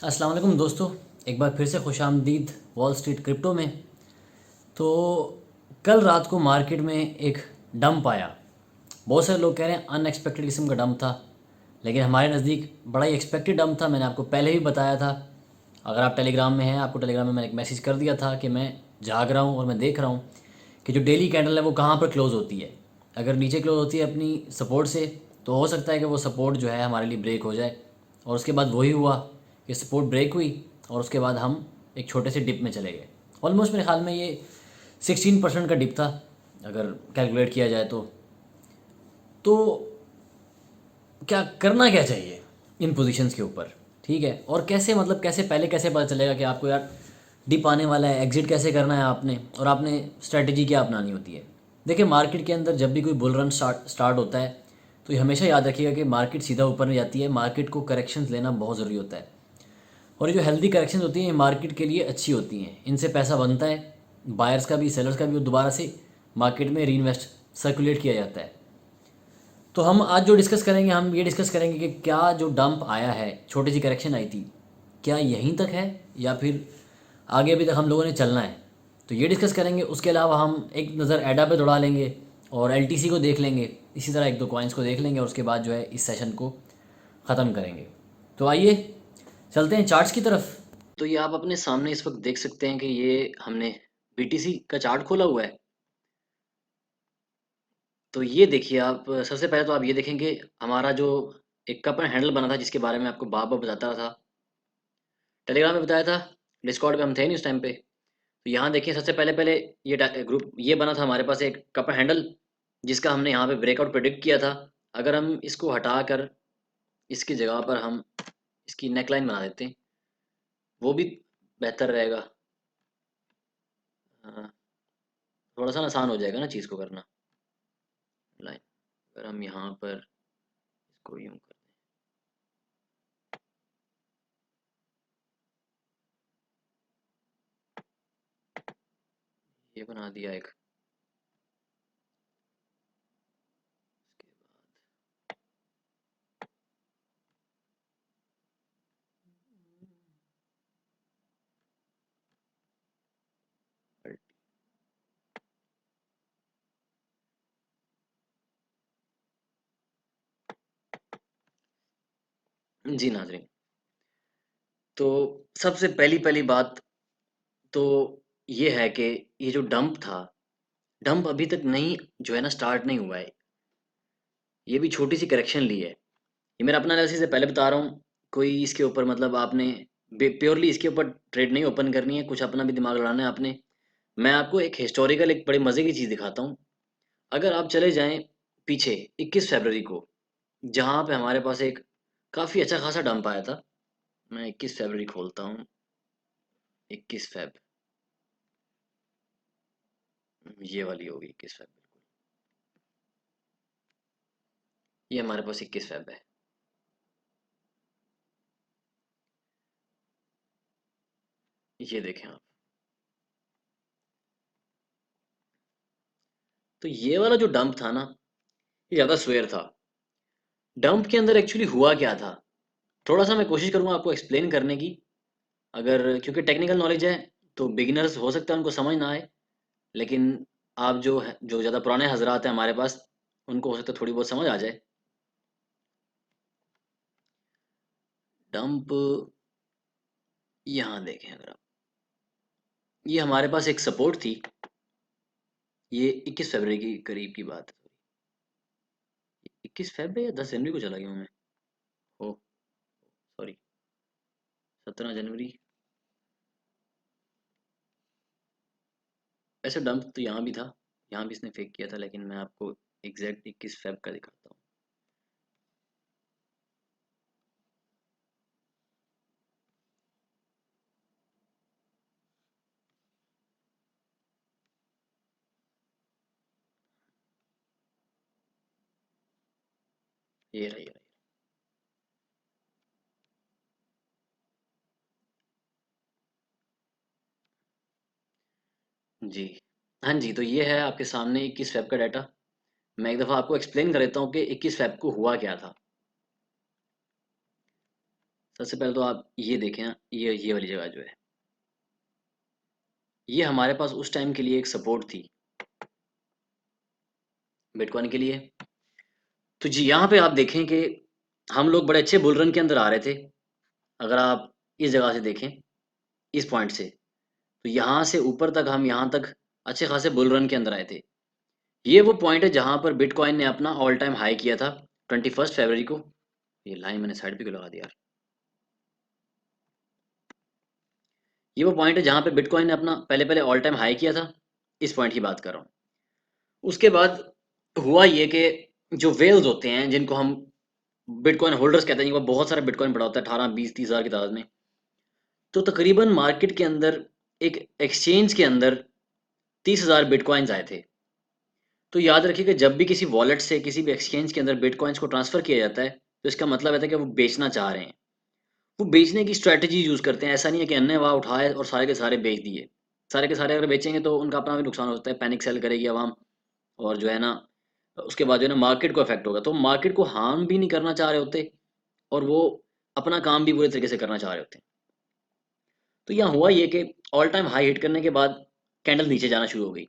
अस्सलाम वालेकुम दोस्तों। एक बार फिर से खुशामदीद वॉल स्ट्रीट क्रिप्टो में। तो कल रात को मार्केट में एक डंप आया। बहुत सारे लोग कह रहे हैं अनएक्सपेक्टेड किस्म का डंप था, लेकिन हमारे नज़दीक बड़ा ही एक्सपेक्टेड डंप था। मैंने आपको पहले ही बताया था। अगर आप टेलीग्राम में हैं, आपको टेलीग्राम में मैंने एक मैसेज कर दिया था कि मैं जाग रहा हूँ और मैं देख रहा हूँ कि जो डेली कैंडल है वो कहाँ पर क्लोज़ होती है। अगर नीचे क्लोज़ होती है अपनी सपोर्ट से, तो हो सकता है कि वो सपोर्ट जो है हमारे लिए ब्रेक हो जाए। और उसके बाद वही हुआ कि सपोर्ट ब्रेक हुई और उसके बाद हम एक छोटे से डिप में चले गए। ऑलमोस्ट मेरे ख्याल में ये 16% का डिप था, अगर कैलकुलेट किया जाए तो क्या करना क्या चाहिए इन पोजीशंस के ऊपर। ठीक है, और कैसे, मतलब कैसे, पहले कैसे पता चलेगा कि आपको यार डिप आने वाला है, एग्जिट कैसे करना है आपने, और आपने स्ट्रैटेजी क्या अपनानी होती है। देखिए, मार्केट के अंदर जब भी कोई बुल रन स्टार्ट होता है, तो ये हमेशा याद रखिएगा कि मार्केट सीधा ऊपर नहीं जाती है। मार्केट को करेक्शंस लेना बहुत ज़रूरी होता है, और ये जो हेल्दी करेक्शंस होती हैं ये मार्केट के लिए अच्छी होती हैं। इनसे पैसा बनता है, बायर्स का भी सेलर्स का भी, वो दोबारा से मार्केट में री इन्वेस्ट सर्कुलेट किया जाता है। तो हम आज जो डिस्कस करेंगे, हम ये डिस्कस करेंगे कि क्या जो डंप आया है, छोटी सी करेक्शन आई थी, क्या यहीं तक है या फिर आगे भी तक हम लोगों ने चलना है। तो ये डिस्कस करेंगे। उसके अलावा हम एक नज़र एडा पे दौड़ा लेंगे और एलटीसी को देख लेंगे। इसी तरह एक दो कॉइन्स को देख लेंगे और उसके बाद जो है इस सेशन को ख़त्म करेंगे। तो आइए चलते हैं चार्ट्स की तरफ। तो ये आप अपने सामने इस वक्त देख सकते हैं कि ये हमने बीटीसी का चार्ट खोला हुआ है। तो ये देखिए आप, सबसे पहले तो आप ये देखेंगे हमारा जो एक कप एंड हैंडल बना था, जिसके बारे में आपको बार बार बताता रहा था, टेलीग्राम में बताया था, डिस्कॉर्ड पे हम थे नहीं उस टाइम पे। तो यहाँ देखिए, सबसे पहले पहले ये ग्रुप ये बना था हमारे पास एक कप एंड हैंडल, जिसका हमने यहाँ पे ब्रेकआउट प्रेडिक्ट किया था। अगर हम इसको हटाकर इसकी जगह पर हम इसकी नेकलाइन बना देते हैं, वो भी बेहतर रहेगा। हाँ, थोड़ा सा आसान हो जाएगा ना चीज़ को करना। लाइन, अगर हम यहाँ पर इसको यूँ कर दें, ये बना दिया एक। जी नाजरीन, तो सबसे पहली पहली बात तो ये है कि ये जो डंप था, डंप अभी तक नहीं, जो है ना, स्टार्ट नहीं हुआ है। ये भी छोटी सी करेक्शन ली है। ये मेरा अपना एनालिसिस है, पहले बता रहा हूँ। कोई इसके ऊपर, मतलब आपने प्योरली इसके ऊपर ट्रेड नहीं ओपन करनी है, कुछ अपना भी दिमाग लड़ाना है आपने। मैं आपको एक हिस्टोरिकल, एक बड़े मज़े की चीज़ दिखाता हूँ। अगर आप चले जाएं पीछे 21 फरवरी को, जहाँ पे हमारे पास एक काफ़ी अच्छा खासा डंप आया था। मैं 21 फरवरी खोलता हूँ। 21 फेब, ये वाली होगी 21 फेब। ये हमारे पास 21 फेब है। ये देखें आप। तो ये वाला जो डंप था ना, ये ज़्यादा स्वेयर था। डंप के अंदर एक्चुअली हुआ क्या था, थोड़ा सा मैं कोशिश करूंगा आपको एक्सप्लेन करने की। अगर, क्योंकि टेक्निकल नॉलेज है, तो बिगिनर्स हो सकता है उनको समझ ना आए, लेकिन आप जो है, जो ज़्यादा पुराने हजरात हैं हमारे पास, उनको हो सकता है थोड़ी बहुत समझ आ जाए। डंप, यहाँ देखें अगर आप, ये हमारे पास एक सपोर्ट थी। ये 21 फरवरी की करीब की बात है। 21 फेब है या 10 जनवरी को चला गया हूँ मैं। ओ सॉरी, 17 जनवरी। वैसे डंप तो यहाँ भी था, यहाँ भी इसने फेक किया था, लेकिन मैं आपको एग्जैक्ट 21 फेब का दिखाता हूँ। ये रही, ये रही। जी, हाँ जी, तो ये है आपके सामने 21 फेब का डाटा। मैं एक दफ़ा आपको एक्सप्लेन कर देता हूँ कि 21 फेब को हुआ क्या था। सबसे पहले तो आप ये देखें ना, ये वाली जगह जो है, ये हमारे पास उस टाइम के लिए एक सपोर्ट थी बिटकॉइन के लिए। तो जी यहाँ पे आप देखें कि हम लोग बड़े अच्छे बुल रन के अंदर आ रहे थे। अगर आप इस जगह से देखें, इस पॉइंट से, तो यहाँ से ऊपर तक हम यहाँ तक अच्छे खासे बुल रन के अंदर आए थे। ये वो पॉइंट है जहाँ पर बिटकॉइन ने अपना ऑल टाइम हाई किया था 21 फरवरी को। ये लाइन मैंने साइड पे क्यों लगा दिया यार। ये वो पॉइंट है जहाँ पे बिटकॉइन ने अपना पहले पहले ऑल टाइम हाई किया था। इस पॉइंट की बात कर रहा हूँ। उसके बाद हुआ ये कि जो वेल्स होते हैं जिनको हम बिटकॉइन होल्डर्स कहते हैं, जिनको बहुत सारा बिटकॉइन पड़ा होता है 18 20 30 हज़ार की तादाद में, तो तकरीबन मार्केट के अंदर एक एक्सचेंज के अंदर 30,000 बिटकॉइंस आए थे। तो याद रखिए कि जब भी किसी वॉलेट से किसी भी एक्सचेंज के अंदर बिटकॉइंस को ट्रांसफर किया जाता है, तो इसका मतलब है कि वो बेचना चाह रहे हैं। वो बेचने की स्ट्रैटेजी यूज़ करते हैं। ऐसा नहीं है कि अन्य वाह उठाए और सारे के सारे बेच दिए। सारे के सारे अगर बेचेंगे तो उनका अपना भी नुकसान हो सकता है, पैनिक सेल करेगी आवाम। और जो है ना, उसके बाद जो है ना मार्केट को इफेक्ट होगा। तो मार्केट को हार्म भी नहीं करना चाह रहे होते, और वो अपना काम भी पूरे तरीके से करना चाह रहे होते हैं। तो यहाँ हुआ ये कि ऑल टाइम हाई हिट करने के बाद कैंडल नीचे जाना शुरू हो गई।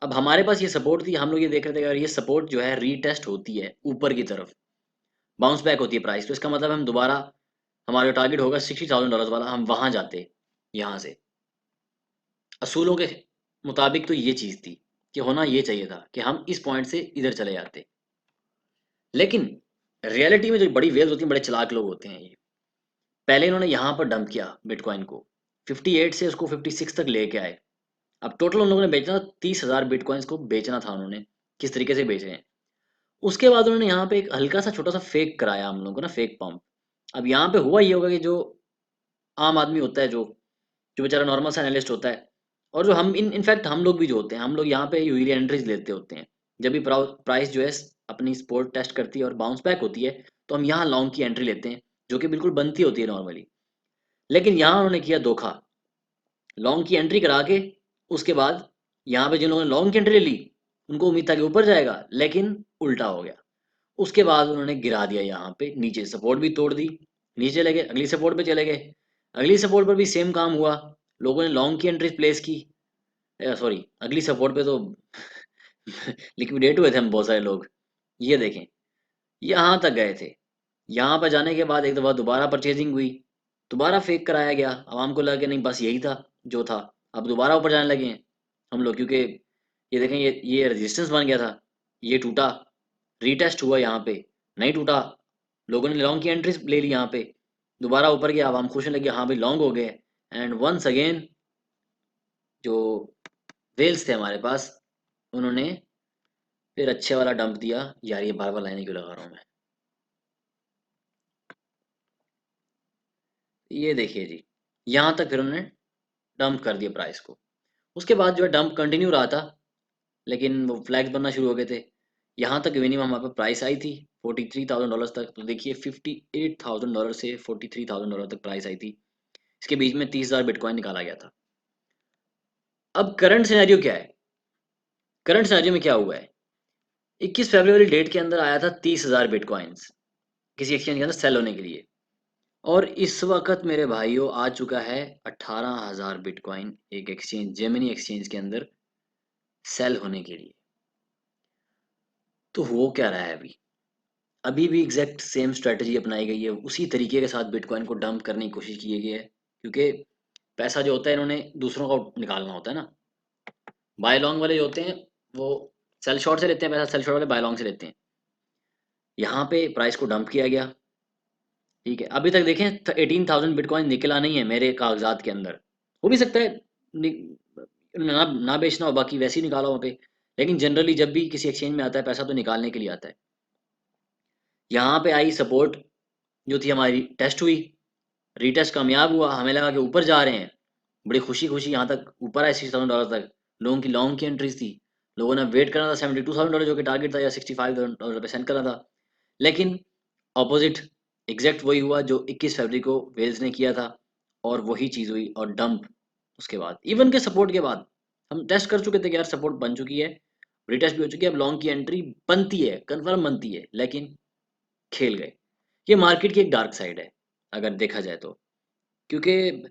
अब हमारे पास ये सपोर्ट थी, हम लोग ये देख रहे थे कि अगर ये सपोर्ट जो है रीटेस्ट होती है ऊपर की तरफ, बाउंस बैक होती है प्राइस, तो इसका मतलब हम दोबारा, हमारा जो टारगेट होगा $60,000 वाला, हम वहां जाते यहाँ से। असूलों के मुताबिक तो ये चीज़ थी कि होना ये चाहिए था कि हम इस पॉइंट से इधर चले जाते। लेकिन रियलिटी में जो बड़ी वेल्स होती हैं, बड़े चालाक लोग होते हैं ये। पहले इन्होंने यहाँ पर डंप किया बिटकॉइन को, 58 से उसको 56 तक लेके आए। अब टोटल उन लोगों ने बेचना था 30,000 बिटकॉइंस को बेचना था उन्होंने। किस तरीके से बेचे हैं। उसके बाद उन्होंने यहाँ पे एक हल्का सा छोटा सा फेक कराया हम लोगों को ना, फेक पंप। अब यहाँ पे हुआ ये होगा कि जो आम आदमी होता है, जो जो बेचारा नॉर्मल सा एनालिस्ट होता है, और जो हम इनफैक्ट हम लोग भी जो होते हैं, हम लोग यहाँ पे यूजली एंट्रीज लेते होते हैं। जब भी प्राइस जो है अपनी सपोर्ट टेस्ट करती है और बाउंस बैक होती है, तो हम यहाँ लॉन्ग की एंट्री लेते हैं, जो कि बिल्कुल बनती होती है नॉर्मली। लेकिन यहाँ उन्होंने किया धोखा। लॉन्ग की एंट्री करा के उसके बाद यहाँ पे जिन लोगों ने लॉन्ग की एंट्री ले ली, उनको उम्मीद था कि ऊपर जाएगा, लेकिन उल्टा हो गया। उसके बाद उन्होंने गिरा दिया यहाँ पे नीचे, सपोर्ट भी तोड़ दी, नीचे चले गए, अगली सपोर्ट पे चले गए। अगली सपोर्ट पर भी सेम काम हुआ, लोगों ने लॉन्ग की एंट्री प्लेस की। सॉरी, अगली सपोर्ट पे तो लिक्विडेट हुए थे हम बहुत सारे लोग। ये देखें, यहाँ तक गए थे। यहाँ पर जाने के बाद एक दफ़ा दोबारा परचेजिंग हुई, दोबारा फेक कराया गया। आवाम को लगा कि नहीं बस यही था जो था। अब दोबारा ऊपर जाने लगे हैं हम लोग, क्योंकि ये देखें, ये रेजिस्टेंस बन गया था, ये टूटा, रीटेस्ट हुआ यहाँ पे, नहीं टूटा, लोगों ने लॉन्ग की एंट्री ले ली यहाँ पे, दोबारा ऊपर गया, अब हम खुश होने लगे, हाँ भाई लॉन्ग हो गए। एंड वंस अगेन जो वेल्स थे हमारे पास, उन्होंने फिर अच्छे वाला डंप दिया। यार ये बार बार लाइनें क्यों लगा रहा हूँ मैं। ये देखिए जी, यहाँ तक फिर उन्होंने डंप कर दिया प्राइस को। उसके बाद जो है डंप कंटिन्यू रहा था, लेकिन वो फ्लैग्स बनना शुरू हो गए थे। यहाँ तक मिनिमम हमारे पास प्राइस आई थी $43,000 तक। तो देखिए $58,000 से $43,000 तक प्राइस आई थी। इसके बीच में 30,000 बिटकॉइन निकाला गया था। अब करंट सिनेरियो क्या है। करंट सिनेरियो में क्या हुआ है, 21 फरवरी डेट के अंदर आया था 30,000 बिटकॉइंस किसी एक्सचेंज के अंदर सेल होने के लिए। और इस वक्त मेरे भाइयों आ चुका है 18,000 बिटकॉइन एक एक्सचेंज, जेमिनी एक्सचेंज के अंदर सेल होने के लिए। तो हो क्या रहा है अभी, अभी भी एग्जैक्ट सेम स्ट्रेटजी अपनाई गई है, उसी तरीके के साथ बिटकॉइन को डंप करने की कोशिश की गई है। क्योंकि पैसा जो होता है इन्होंने दूसरों का निकालना होता है ना। बाय लॉन्ग वाले जो होते हैं वो सेल शॉर्ट से लेते हैं पैसा, सेल शॉर्ट वाले बाय लॉन्ग से लेते हैं। यहाँ पे प्राइस को डंप किया गया। ठीक है, अभी तक देखें 18,000 बिटकॉइन निकला नहीं है मेरे कागजात के अंदर। हो भी सकता है ना बेचना हो, बाकी वैसे ही निकाला वहाँ पे। लेकिन जनरली जब भी किसी एक्सचेंज में आता है पैसा, तो निकालने के लिए आता है। यहाँ पे आई सपोर्ट जो थी हमारी, टेस्ट हुई, रीटेस्ट कामयाब हुआ, हमें लगा कि ऊपर जा रहे हैं। बड़ी खुशी खुशी यहाँ तक ऊपर आए $60,000 तक। लोगों की लॉन्ग की एंट्रीज थी, लोगों ने वेट करना था $72,000 जो कि टारगेट था, या $65,000 पे सेंड करना था। लेकिन ऑपोजिट एग्जैक्ट वही हुआ जो 21 फरवरी को वेल्स ने किया था, और वही चीज़ हुई और डंप। उसके बाद इवन के सपोर्ट के बाद हम टेस्ट कर चुके थे कि यार सपोर्ट बन चुकी है, रिटेस्ट भी हो चुकी है, अब लॉन्ग की एंट्री बनती है, कन्फर्म बनती है, लेकिन खेल गए। ये मार्केट की एक डार्क साइड है। अगर देखा जाए तो। क्योंकि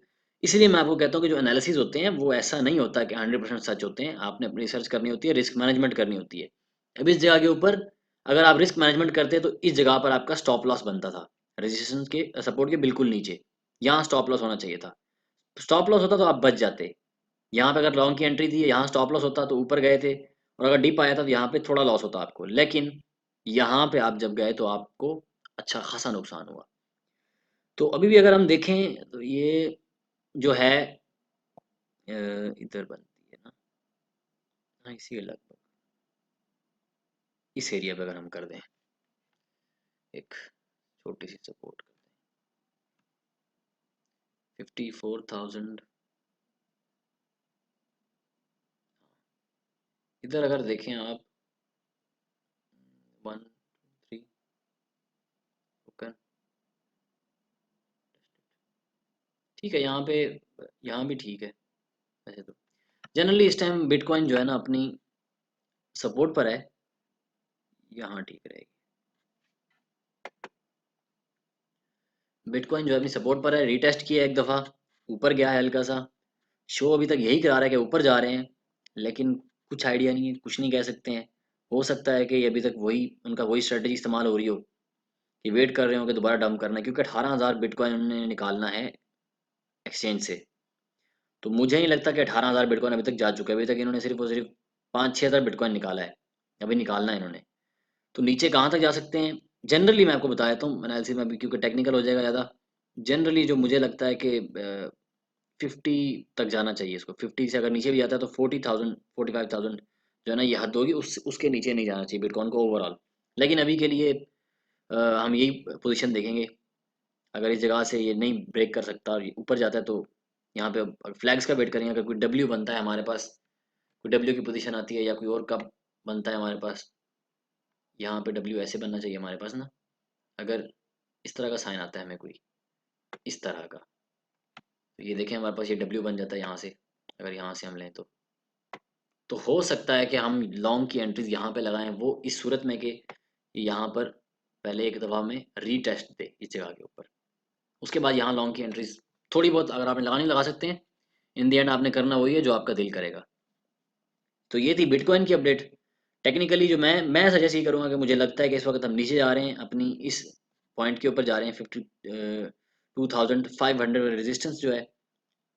इसलिए मैं आपको कहता हूँ कि जो एनालिसिस होते हैं वो ऐसा नहीं होता कि 100% सच होते हैं। आपने अपनी रिसर्च करनी होती है, रिस्क मैनेजमेंट करनी होती है। अब इस जगह के ऊपर अगर आप रिस्क मैनेजमेंट करते तो इस जगह पर आपका स्टॉप लॉस बनता था रेजिस्टेंस के सपोर्ट के बिल्कुल नीचे। यहाँ स्टॉप लॉस होना चाहिए था। स्टॉप लॉस होता तो आप बच जाते। यहाँ पे अगर लॉन्ग की एंट्री थी, यहाँ स्टॉप लॉस होता तो ऊपर गए थे, और अगर डिप आया था तो यहाँ पे थोड़ा लॉस होता आपको। लेकिन यहाँ पे आप जब गए तो आपको अच्छा खासा नुकसान हुआ। तो अभी भी अगर हम देखें तो ये जो है इधर बनती है ना, हाँ इसी के लगभग इस एरिया पे अगर हम कर दें एक छोटी सी सपोर्ट कर दें 54,000, इधर अगर देखें आप 1 3 ओके ठीक है। यहाँ पे यहाँ भी ठीक है वैसे तो। जनरली इस टाइम बिटकॉइन जो है ना अपनी सपोर्ट पर है, यहाँ ठीक रहेगी। बिटकॉइन जो है अपनी सपोर्ट पर है, रीटेस्ट किया एक दफ़ा, ऊपर गया है हल्का सा। शो अभी तक यही करा रहा है कि ऊपर जा रहे हैं, लेकिन कुछ आइडिया नहीं है, कुछ नहीं कह सकते हैं। हो सकता है कि ये अभी तक वही उनका वही स्ट्रेटजी इस्तेमाल हो रही हो कि वेट कर रहे हो कि दोबारा डंप करना है, क्योंकि 18,000 बिटकॉइन उन्होंने निकालना है एक्सचेंज से। तो मुझे नहीं लगता कि 18,000 बिटकॉइन अभी तक जा चुका है। अभी तक इन्होंने सिर्फ और सिर्फ 5-6 हज़ार बिटकॉइन निकाला है, अभी निकालना है इन्होंने। तो नीचे कहाँ तक जा सकते हैं, जनरली मैं आपको बताया तो एनालिसिस में अभी क्योंकि टेक्निकल हो जाएगा ज़्यादा। जनरली जो मुझे लगता है कि 50 तक जाना चाहिए इसको। 50 से अगर नीचे भी जाता है तो 40,000 45,000 जो है ना ये हद होगी, उसके नीचे नहीं जाना चाहिए बिटकॉइन को ओवरऑल। लेकिन अभी के लिए हम यही पोजीशन देखेंगे। अगर इस जगह से ये नहीं ब्रेक कर सकता और ये ऊपर जाता है तो यहाँ पे फ्लैग्स का वेट करेंगे। अगर कोई डब्ल्यू बनता है हमारे पास, कोई डब्ल्यू की पोजीशन आती है या कोई और कप बनता है हमारे पास, यहाँ पे डब्ल्यू ऐसे बनना चाहिए हमारे पास ना। अगर इस तरह का साइन आता है हमें कोई इस तरह का, तो ये देखें हमारे पास ये डब्ल्यू बन जाता है यहाँ से। अगर यहाँ से हम लें तो हो सकता है कि हम लॉन्ग की एंट्रीज यहाँ पे लगाएं, वो इस सूरत में कि यहाँ पर पहले एक दफ़ा में रीटेस्ट दे इस जगह के ऊपर। उसके बाद यहाँ लॉन्ग की एंट्रीज थोड़ी बहुत अगर आपने लगानी लगा सकते हैं। इन दी एंड आपने करना वही है जो आपका दिल करेगा। तो ये थी बिटकॉइन की अपडेट। टेक्निकली जो मैं सजेस्ट ये करूँगा कि मुझे लगता है कि इस वक्त हम नीचे जा रहे हैं, अपनी इस पॉइंट के ऊपर जा रहे हैं। 52,500 रेजिस्टेंस जो है,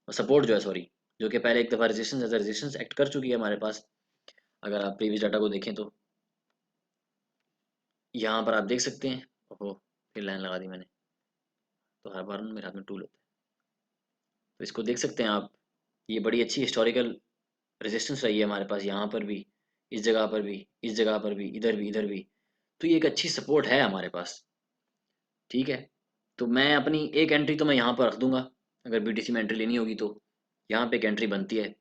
सपोर्ट जो है सॉरी, जो कि पहले एक दफ़ा रेजिस्टेंस एज रेजिस्टेंस एक्ट कर चुकी है हमारे पास। अगर आप प्रीवियस डाटा को देखें तो यहाँ पर आप देख सकते हैं। ओहो, फिर लाइन लगा दी मैंने, तो हर बार मेरे हाथ में टूल होता है। तो इसको देख सकते हैं आप, ये बड़ी अच्छी हिस्टोरिकल रेजिस्टेंस रही है हमारे पास, यहाँ पर भी, इस जगह पर भी, इस जगह पर भी, इधर भी, इधर भी। तो ये एक अच्छी सपोर्ट है हमारे पास। ठीक है, तो मैं अपनी एक एंट्री तो मैं यहाँ पर रख दूंगा। अगर बीटीसी में एंट्री लेनी होगी तो यहाँ पे एक एंट्री बनती है।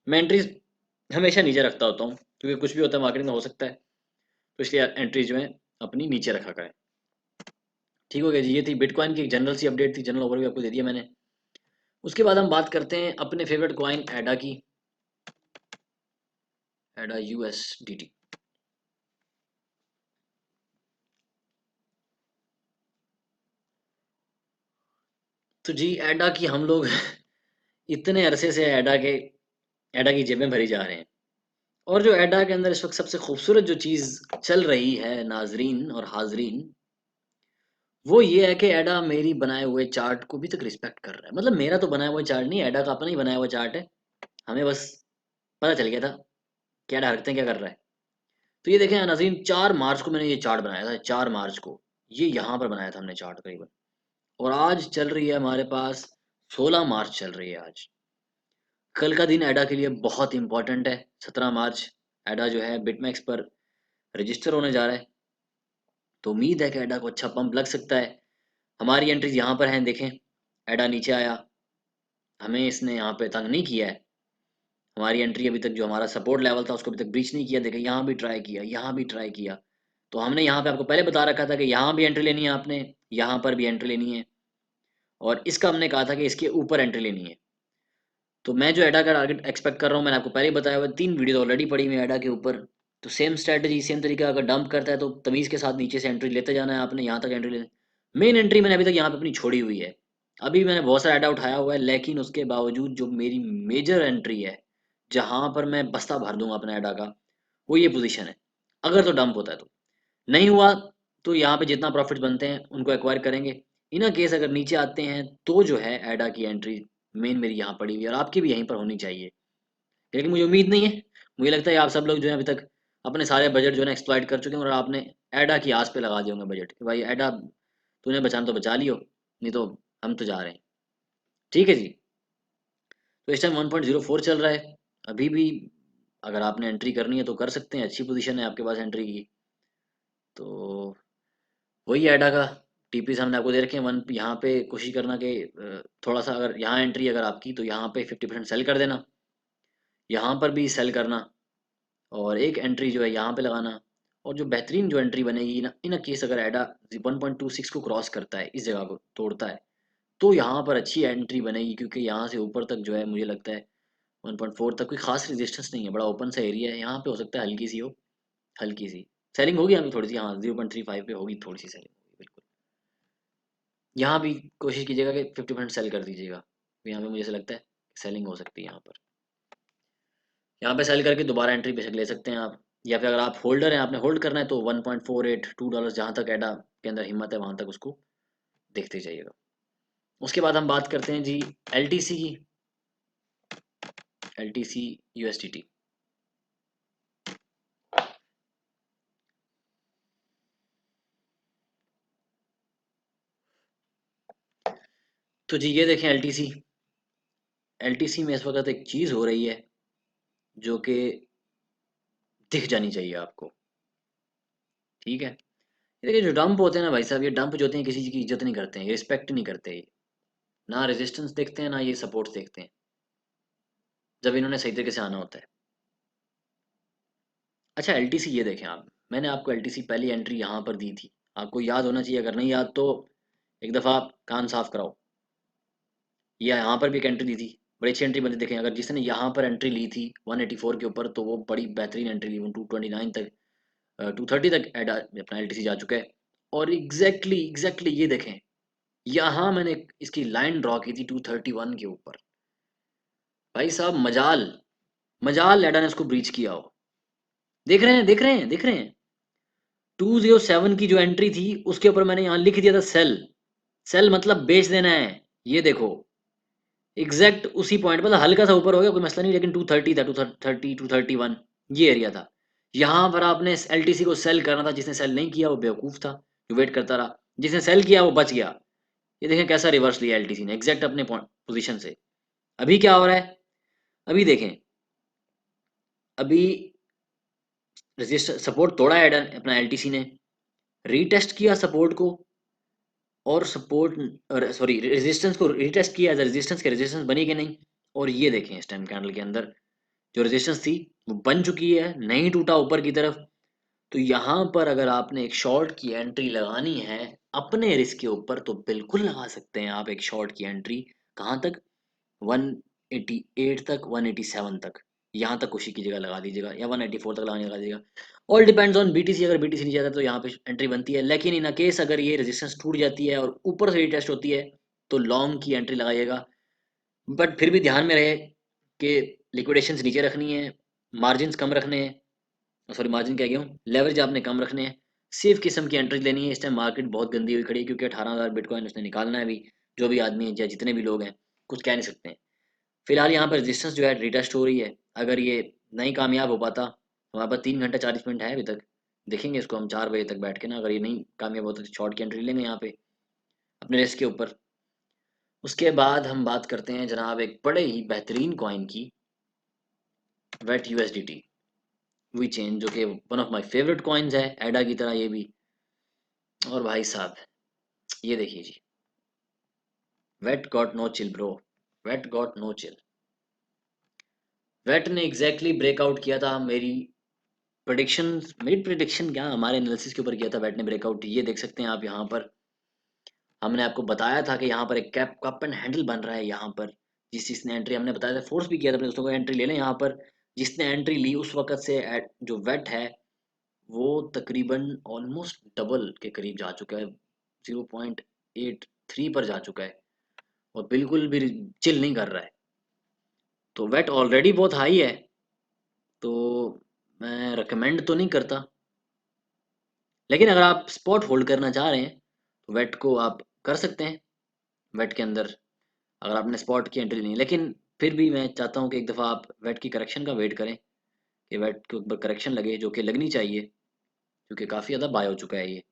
मैं एंट्रीज हमेशा नीचे रखता होता हूँ, क्योंकि कुछ भी होता है मार्केट में, हो सकता है। तो इसलिए एंट्रीज जो है अपनी नीचे रखा करें। ठीक हो गया जी, ये थी बिटकॉइन की एक जनरल सी अपडेट थी, जनरल ओवरव्यू आपको दे दिया मैंने। उसके बाद हम बात करते हैं अपने फेवरेट कॉइन एडा की। एडा यूएसडीटी। तो जी एडा की हम लोग इतने अरसे से एडा की जेबें भरी जा रहे हैं। और जो एडा के अंदर इस वक्त सबसे खूबसूरत जो चीज़ चल रही है नाजरीन और हाजरीन, वो ये है कि एडा मेरी बनाए हुए चार्ट को भी तक रिस्पेक्ट कर रहा है। मतलब मेरा तो बनाया हुआ चार्ट नहीं, एडा का अपना ही बनाया हुआ चार्ट है। हमें बस पता चल गया था कि एडा हरकतें क्या कर रहा है। तो ये देखें नाजरीन, 4 मार्च को मैंने ये चार्ट बनाया था। 4 मार्च को ये यहाँ पर बनाया था हमने चार्ट करीबन, और आज चल रही है हमारे पास 16 मार्च चल रही है आज। कल का दिन एडा के लिए बहुत इंपॉर्टेंट है। 17 मार्च एडा जो है बिटमैक्स पर रजिस्टर होने जा रहा है। तो उम्मीद है कि एडा को अच्छा पंप लग सकता है। हमारी एंट्रीज यहाँ पर हैं, देखें एडा नीचे आया, हमें इसने यहाँ पे तंग नहीं किया है। हमारी एंट्री अभी तक जो हमारा सपोर्ट लेवल था उसको अभी तक ब्रीच नहीं किया। देखें यहाँ भी ट्राई किया, यहाँ भी ट्राई किया। तो हमने यहाँ पे आपको पहले बता रखा था कि यहाँ भी एंट्री लेनी है आपने, यहाँ पर भी एंट्री लेनी है, और इसका हमने कहा था कि इसके ऊपर एंट्री लेनी है। तो मैं जो एडा का टारगेट एक्सपेक्ट कर रहा हूँ, मैंने आपको पहले ही बताया हुआ, 3 वीडियो ऑलरेडी पड़ी हुई है एडा के ऊपर। तो सेम स्ट्रैटेजी सेम तरीका, अगर डंप करता है तो तमीज़ के साथ नीचे से एंट्री लेते जाना है आपने, यहाँ तक एंट्री लेनी। मेन एंट्री मैंने अभी तक यहाँ पे अपनी छोड़ी हुई है। अभी मैंने बहुत सारा एडा उठाया हुआ है, लेकिन उसके बावजूद जो मेरी मेजर एंट्री है, जहाँ पर मैं बस्ता भर दूंगा अपना एडा का, वो ये पोजीशन है। अगर तो डंप होता है तो, नहीं हुआ तो यहाँ पे जितना प्रॉफिट बनते हैं उनको एक्वायर करेंगे। इन केस अगर नीचे आते हैं तो जो है एडा की एंट्री मेन मेरी यहाँ पड़ी हुई है, और आपकी भी यहीं पर होनी चाहिए। लेकिन मुझे उम्मीद नहीं है, मुझे लगता है आप सब लोग जो है अभी तक अपने सारे बजट जो है ना एक्सप्लॉइट कर चुके हैं, और आपने एडा की आस पे लगा दिए होंगे बजट कि भाई एडा तूने बचाना तो बचा लियो, नहीं तो हम तो जा रहे हैं। ठीक है जी। तो इस टाइम 1.04 चल रहा है अभी भी। अगर आपने एंट्री करनी है तो कर सकते हैं, अच्छी पोजीशन है आपके पास एंट्री की। तो वही एडा का टीपीस हमने आपको दे रखे हैं वन। यहाँ पे कोशिश करना कि थोड़ा सा अगर यहाँ एंट्री अगर आपकी, तो यहाँ पे 50% सेल कर देना, यहाँ पर भी सेल करना, और एक एंट्री जो है यहाँ पे लगाना। और जो बेहतरीन जो एंट्री बनेगी ना, इन केस अगर एडा 1.26 को क्रॉस करता है, इस जगह को तोड़ता है, तो यहाँ पर अच्छी एंट्री बनेगी, क्योंकि यहाँ से ऊपर तक जो है मुझे लगता है 1.4 तक कोई खास रेजिस्टेंस नहीं है, बड़ा ओपन सा एरिया है। यहाँ पे हो सकता है हल्की सी हो, हल्की सी सेलिंग होगी यहाँ पे थोड़ी सी, हाँ 0.35 पे होगी थोड़ी सी सेलिंग होगी बिल्कुल। यहाँ भी कोशिश कीजिएगा कि 50% सेल कर दीजिएगा, तो यहाँ पे मुझे ऐसा लगता है सेलिंग हो सकती है यहाँ पर। यहाँ पे सेल करके दोबारा एंट्री बेशक ले सकते हैं आप, या फिर अगर आप होल्डर हैं, आपने होल्ड करना है, तो 1.48 $2 जहाँ तक एडा के अंदर हिम्मत है वहाँ तक उसको देखते जाइएगा। उसके बाद हम बात करते हैं जी एल की, USDT। तो जी ये देखें एल में इस वक्त एक चीज़ हो रही है जो कि दिख जानी चाहिए आपको। ठीक है, ये देखिए जो डंप होते हैं ना भाई साहब, ये डंप जो होते हैं किसी चीज़ की इज्जत नहीं करते हैं, ये रिस्पेक्ट नहीं करते, ये ना रेजिस्टेंस देखते हैं ना ये सपोर्ट देखते हैं, जब इन्होंने सही तरीके से आना होता है। अच्छा ये देखें आप, मैंने आपको पहली एंट्री यहाँ पर दी थी, आपको याद होना चाहिए, अगर नहीं याद तो एक दफ़ा आप कान साफ कराओ। ये यहाँ पर भी एक एंट्री दी थी, बड़ी अच्छी एंट्री बनी। देखें अगर जिसने यहाँ पर एंट्री ली थी 184 के ऊपर, तो वो बड़ी बेहतरीन एंट्री ली, वो 229 तक 230 तक अपना जा चुका है। और एग्जैक्टली ये देखें, यहाँ मैंने इसकी लाइन ड्रॉ की थी 231 के ऊपर। भाई साहब मजाल, मजाल एडा ने उसको ब्रीच किया हो। देख रहे हैं 207 की जो एंट्री थी उसके ऊपर मैंने यहाँ लिख दिया था सेल। सेल मतलब बेच देना है। ये देखो एग्जैक्ट उसी पॉइंट, मतलब हल्का सा ऊपर हो गया कोई मसला नहीं, लेकिन 230 था, 230 231 ये एरिया था। यहाँ पर आपने एल को सेल करना था, जिसने सेल नहीं किया वो बेवकूफ़ था जो वेट करता रहा, जिसने सेल किया वो बच गया। ये देखें कैसा रिवर्स लिया एल ने एग्जैक्ट अपने पोजीशन से। अभी क्या हो रहा है, अभी देखें, अभी रजिस्टर सपोर्ट तोड़ा है अपना एल ने, रीटेस्ट किया सपोर्ट को, और सपोर्ट सॉरी रेजिस्टेंस को रीटेस्ट किया एज रेजिस्टेंस के, रेजिस्टेंस बनी कि नहीं। और ये देखें इस टाइम कैंडल के अंदर जो रेजिस्टेंस थी वो बन चुकी है, नहीं टूटा ऊपर की तरफ। तो यहाँ पर अगर आपने एक शॉर्ट की एंट्री लगानी है अपने रिस्क के ऊपर, तो बिल्कुल लगा सकते हैं आप एक शॉर्ट की एंट्री। कहाँ तक, 188 तक, 187 तक, यहाँ तक कोशिश कीजिएगा लगा दीजिएगा, या 184 तक लगाने लगा दीजिएगा। ऑल डिपेंड्स ऑन बीटीसी, अगर बीटीसी नहीं जाता तो यहाँ पे एंट्री बनती है, लेकिन इन केस अगर ये रेजिस्टेंस टूट जाती है और ऊपर से रिटेस्ट होती है, तो लॉन्ग की एंट्री लगाइएगा। बट फिर भी ध्यान में रहे कि लिक्विडेशंस नीचे रखनी है, मार्जिन कम रखने हैं, सॉरी मार्जिन कह गया हूँ, लेवरेज आपने कम रखने हैं, सेफ किस्म की एंट्री लेनी है। इस टाइम मार्केट बहुत गंदी हुई खड़ी है, क्योंकि 18,000 बिटकॉइन उसने निकालना है अभी। जो भी आदमी है या जितने भी लोग हैं कुछ कह नहीं सकते हैं। फिलहाल यहाँ पर रेजिस्टेंस जो है रिटेस्ट हो रही है, अगर ये नहीं कामयाब हो पाता, हमारे पास 3 घंटा 40 मिनट है अभी तक, देखेंगे इसको हम 4 बजे तक बैठ के ना, अगर ये नहीं कामयाब होता तो शॉर्ट की एंट्री लेंगे यहाँ पे अपने रिस्क के ऊपर। उसके बाद हम बात करते हैं जनाब एक बड़े ही बेहतरीन कॉइन की, वेट USDT वी चेन, जो कि one of my favourite coins है एडा की तरह ये भी। और भाई साहब ये देखिए जी, wait got no chill bro, wait got no chill. Wait ने एग्जैक्टली ब्रेकआउट किया था मेरी प्रिडिक्शन क्या, हमारे एनालिसिस के ऊपर किया था वेट ने ब्रेकआउट। ये देख सकते हैं आप यहाँ पर, हमने आपको बताया था कि यहाँ पर एक कैप कप एंड हैंडल बन रहा है यहाँ पर। जिसने एंट्री, हमने बताया था, फोर्स भी किया था अपने दोस्तों को एंट्री ले लें यहाँ पर। जिसने एंट्री ली उस वक्त से जो वेट है वो तकरीबन ऑलमोस्ट डबल के करीब जा चुका है, 0.83 पर जा चुका है और बिल्कुल भी चिल नहीं कर रहा है। तो वेट ऑलरेडी बहुत हाई है, तो मैं रिकमेंड तो नहीं करता। लेकिन अगर आप स्पॉट होल्ड करना चाह रहे हैं तो वेट को आप कर सकते हैं। वेट के अंदर अगर आपने स्पॉट की एंट्री नहीं, लेकिन फिर भी मैं चाहता हूँ कि एक दफ़ा आप वेट की करेक्शन का वेट करें कि वेट के ऊपर करेक्शन लगे, जो कि लगनी चाहिए, क्योंकि काफ़ी ज़्यादा बाय हो चुका है ये।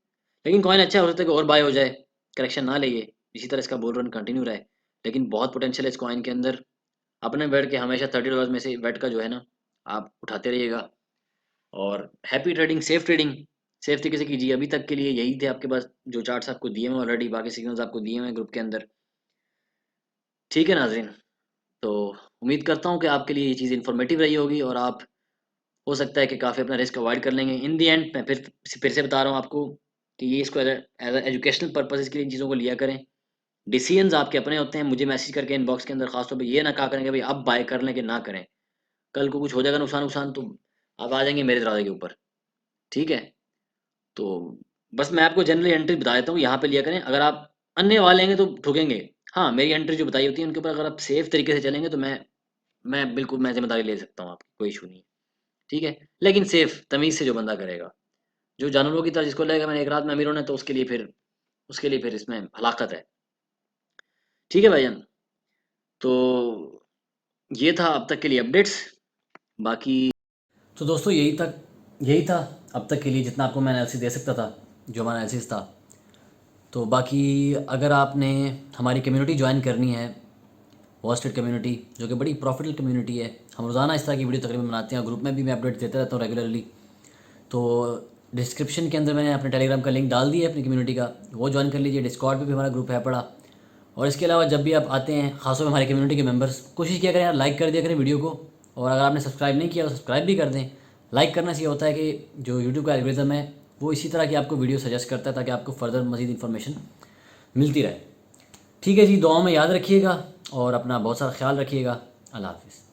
लेकिन कॉइन अच्छा हो सकता है कि और बाय हो जाए, करेक्शन ना ले ये, इसी तरह इसका बुल रन कंटिन्यू रहे। लेकिन बहुत पोटेंशियल है इस कॉइन के अंदर। अपने बैठ के हमेशा $30 में से वेट का जो है ना, आप उठाते रहिएगा। और happy trading, safe trading, safe तरीके से कीजिए। अभी तक के लिए यही थे आपके पास जो चार्ट्स आपको दिए हुए ऑलरेडी, बाकी सिग्नल्स आपको दिए हुए हैं ग्रुप के अंदर। ठीक है नाजरीन, तो उम्मीद करता हूँ कि आपके लिए ये चीज़ इन्फॉर्मेटिव रही होगी और आप हो सकता है कि काफ़ी अपना रिस्क अवॉइड कर लेंगे। इन दी एंड मैं फिर से बता रहा हूँ आपको कि ये इसको एज एजुकेशनल पर्पज़ के लिए इन चीज़ों को लिया करें। डिसीजंस आपके अपने होते हैं। मुझे मैसेज करके इनबॉक्स के अंदर खासतौर पे ये ना कहा करें कि भाई अब बाय कर लें कि ना करें, कल को कुछ हो जाएगा नुकसान नुकसान तो आप आ जाएंगे मेरे दरवाजे के ऊपर। ठीक है, तो बस मैं आपको जनरली एंट्री बता देता हूँ, यहाँ पे लिया करें। अगर आप अन्य वाले लेंगे तो ठोकेंगे। हाँ, मेरी एंट्री जो बताई होती है उनके ऊपर अगर आप सेफ तरीके से चलेंगे तो मैं बिल्कुल मैं जिम्मेदारी ले सकता हूँ आपकी, कोई इशू नहीं है। ठीक है, लेकिन सेफ तमीज़ से जो बंदा करेगा, जो जानवरों की तरह जिसको लगेगा मैंने एक रात में अमीर होना है, तो उसके लिए फिर इसमें हलाकत है। ठीक है भाईजान, तो ये था अब तक के लिए अपडेट्स। बाकी तो दोस्तों यही था अब तक के लिए जितना आपको मैं एनालिसिस दे सकता था, जो हमारा एनालिसिस था। तो बाकी अगर आपने हमारी कम्युनिटी ज्वाइन करनी है, वॉल स्ट्रीट कम्युनिटी, जो कि बड़ी प्रॉफिटेबल कम्युनिटी है, हम रोज़ाना इस तरह की वीडियो तकरीबन बनाते हैं, ग्रुप में भी मैं अपडेट देता रहता हूँ रेगुलरली। तो डिस्क्रिप्शन के अंदर मैंने अपने टेलीग्राम का लिंक डाल दिया है अपनी कम्युनिटी का, वो ज्वाइन कर लीजिए। डिस्कॉर्ड पे भी हमारा ग्रुप है पड़ा। और इसके अलावा जब भी आप आते हैं, खासतौर पर हमारी कम्युनिटी के मेंबर्स, कोशिश किया करें यार लाइक कर दिया करें वीडियो को। और अगर आपने सब्सक्राइब नहीं किया तो सब्सक्राइब भी कर दें। लाइक करने से ये होता है कि जो यूट्यूब का एल्गोरिथम है वो इसी तरह की आपको वीडियो सजेस्ट करता है, ताकि आपको फर्दर मज़ीद इन्फॉर्मेशन मिलती रहे। ठीक है जी, दुआओं में याद रखिएगा और अपना बहुत सारा ख्याल रखिएगा। अल्लाह हाफ़िज़।